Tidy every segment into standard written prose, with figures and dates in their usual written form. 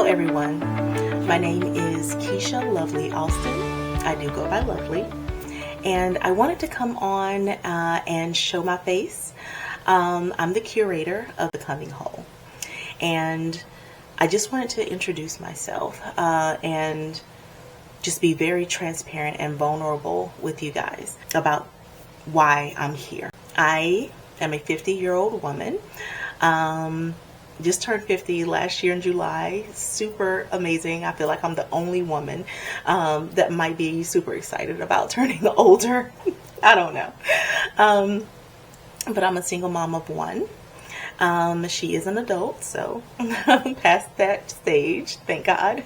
Hello everyone, my name is Keisha Lovely Alston. I do go by Lovely, and I wanted to come on and show my face. I'm the curator of Becoming Whole, and I just wanted to introduce myself and just be very transparent and vulnerable with you guys about why I'm here. I am a 50-year-old woman. Just turned 50 last year in July. Super amazing. I feel like I'm the only woman that might be super excited about turning older. I don't know. But I'm a single mom of one. She is an adult, so I'm past that stage, thank God.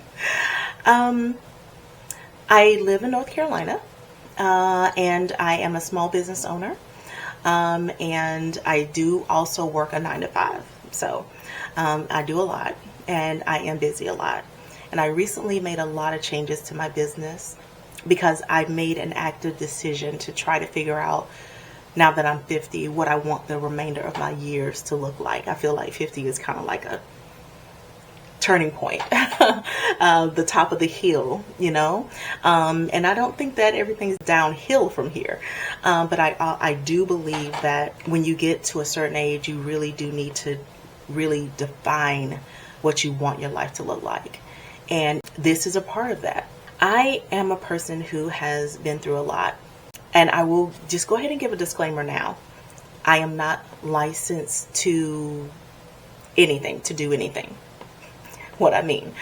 I live in North Carolina, and I am a small business owner. And I do also work a 9-to-5. So I do a lot, and I am busy a lot. And I recently made a lot of changes to my business because I made an active decision to try to figure out, now that I'm 50, what I want the remainder of my years to look like. I feel like 50 is kind of like a turning point, the top of the hill, you know. And I don't think that everything's downhill from here. But I do believe that when you get to a certain age, you really do need to really define what you want your life to look like. And this is a part of that. I am a person who has been through a lot. And I will just go ahead and give a disclaimer now. I am not licensed to anything, to do anything. What I mean,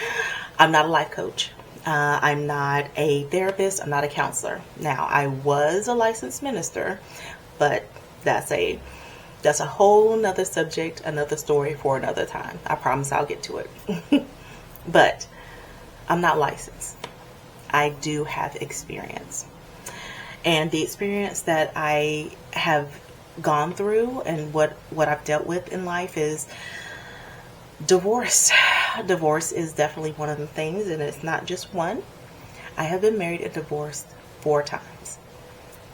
I'm not a life coach. I'm not a therapist. I'm not a counselor. Now, I was a licensed minister, but that's a whole nother subject, another story for another time. I promise I'll get to it. But I'm not licensed. I do have experience. And the experience that I have gone through and what I've dealt with in life is divorce. Divorce is definitely one of the things, and it's not just one. I have been married and divorced 4 times.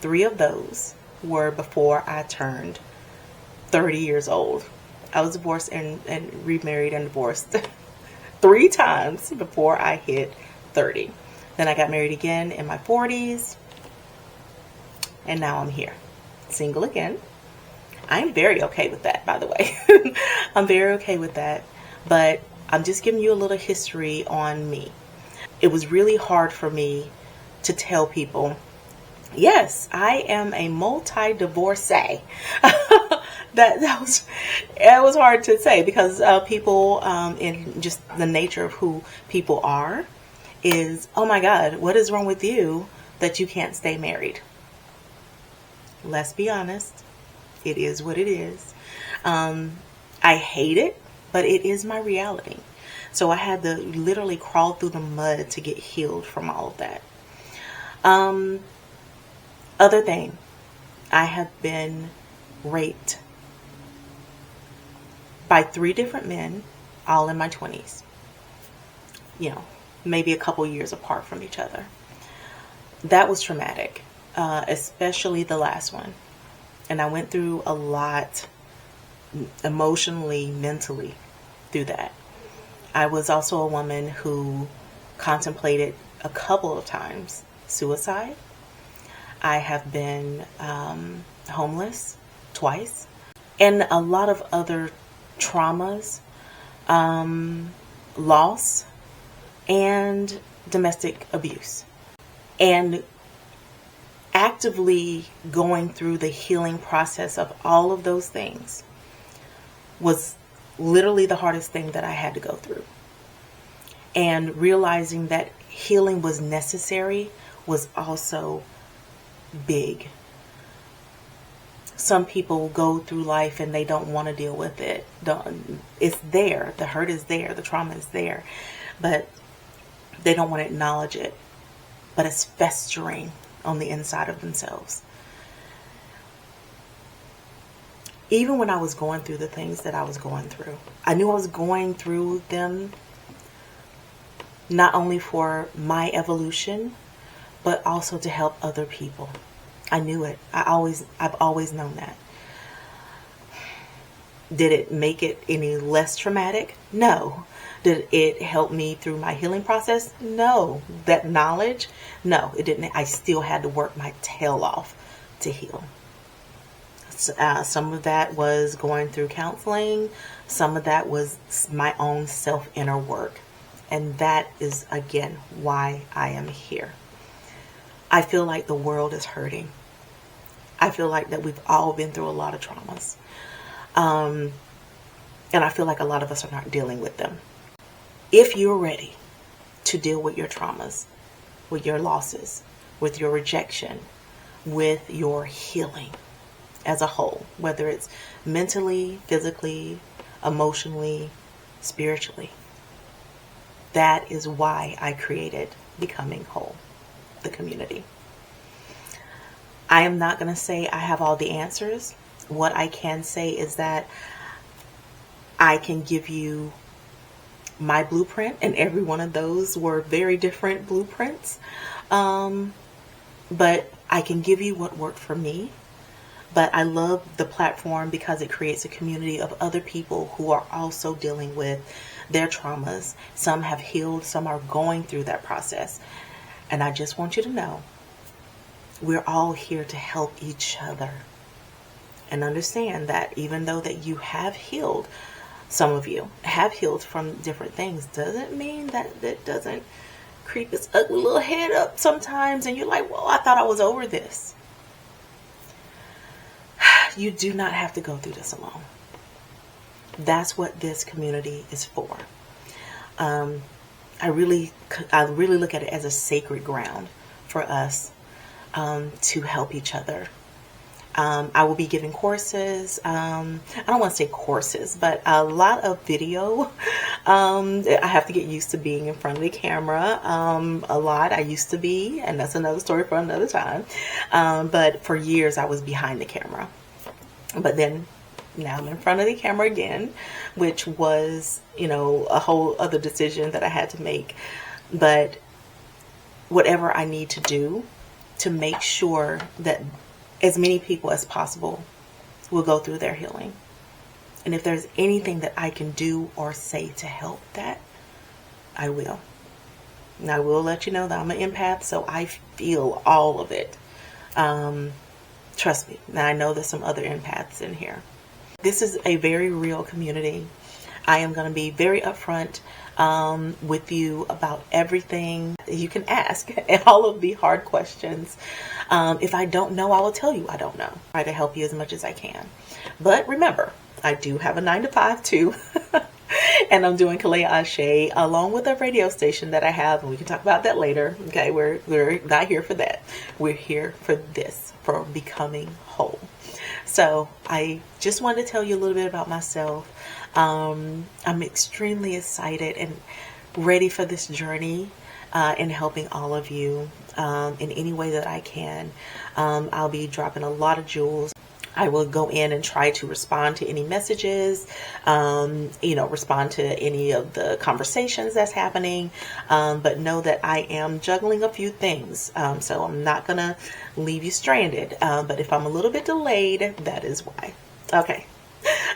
3 of those were before I turned 30 years old. I was divorced and remarried and divorced 3 times before I hit 30. Then I got married again in my 40s, and now I'm here, single again. I'm very okay with that, by the way. I'm very okay with that, but I'm just giving you a little history on me. It was really hard for me to tell people, yes, I am a multi-divorcee. That was hard to say because people, in just the nature of who people are, is, oh my God, what is wrong with you that you can't stay married? Let's be honest. It is what it is. I hate it, but it is my reality. So I had to literally crawl through the mud to get healed from all of that. Other thing, I have been raped by 3 different men, all in my 20s. You know, maybe a couple years apart from each other. That was traumatic, especially the last one. And I went through a lot emotionally, mentally through that. I was also a woman who contemplated a couple of times suicide. I have been homeless twice, and a lot of other traumas, loss, and domestic abuse. And actively going through the healing process of all of those things was literally the hardest thing that I had to go through. And realizing that healing was necessary was also big. Some people go through life and they don't want to deal with it. It's there. The hurt is there. The trauma is there. But they don't want to acknowledge it. But it's festering on the inside of themselves. Even when I was going through the things that I was going through, I knew I was going through them not only for my evolution, but also to help other people. I knew it. I've always known that. Did it make it any less traumatic? No. Did it help me through my healing process? No. That knowledge? No, it didn't. I still had to work my tail off to heal. Some of that was going through counseling. Some of that was my own self-inner work. And that is, again, why I am here. I feel like the world is hurting. I feel like that we've all been through a lot of traumas. And I feel like a lot of us are not dealing with them. If you're ready to deal with your traumas, with your losses, with your rejection, with your healing as a whole, whether it's mentally, physically, emotionally, spiritually, that is why I created Becoming Whole, the community. I am not going to say I have all the answers. What I can say is that I can give you my blueprint, and every one of those were very different blueprints. But I can give you what worked for me. But I love the platform because it creates a community of other people who are also dealing with their traumas. Some have healed, some are going through that process. And I just want you to know, we're all here to help each other. And understand that even though that you have healed, some of you have healed from different things, doesn't mean that it doesn't creep its ugly little head up sometimes. And you're like, well, I thought I was over this. You do not have to go through this alone. That's what this community is for. I really look at it as a sacred ground for us to help each other. I will be giving courses. I don't want to say courses, but a lot of video. I have to get used to being in front of the camera. A lot I used to be, and that's another story for another time. But for years I was behind the camera. But then now I'm in front of the camera again, which was, a whole other decision that I had to make. But whatever I need to do to make sure that as many people as possible will go through their healing. And if there's anything that I can do or say to help that, I will. And I will let you know that I'm an empath, so I feel all of it. Trust me. Now I know there's some other empaths in here. This is a very real community. I am going to be very upfront with you about everything. You can ask all of the hard questions. If I don't know, I will tell you I don't know. Try to help you as much as I can. But remember, I do have a 9-to-5 too. And I'm doing Kalea Ashe along with a radio station that I have, and we can talk about that later. Okay, we're not here for that. We're here for this, for becoming whole. So I just wanted to tell you a little bit about myself. I'm extremely excited and ready for this journey in helping all of you in any way that I can. I'll be dropping a lot of jewels. I will go in and try to respond to any messages, respond to any of the conversations that's happening. But know that I am juggling a few things. So I'm not going to leave you stranded. But if I'm a little bit delayed, that is why. Okay.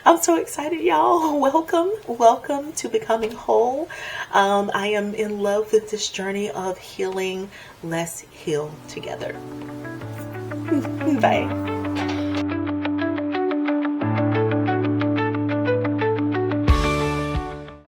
I'm so excited, y'all. Welcome to Becoming Whole. I am in love with this journey of healing. Let's heal together. Bye.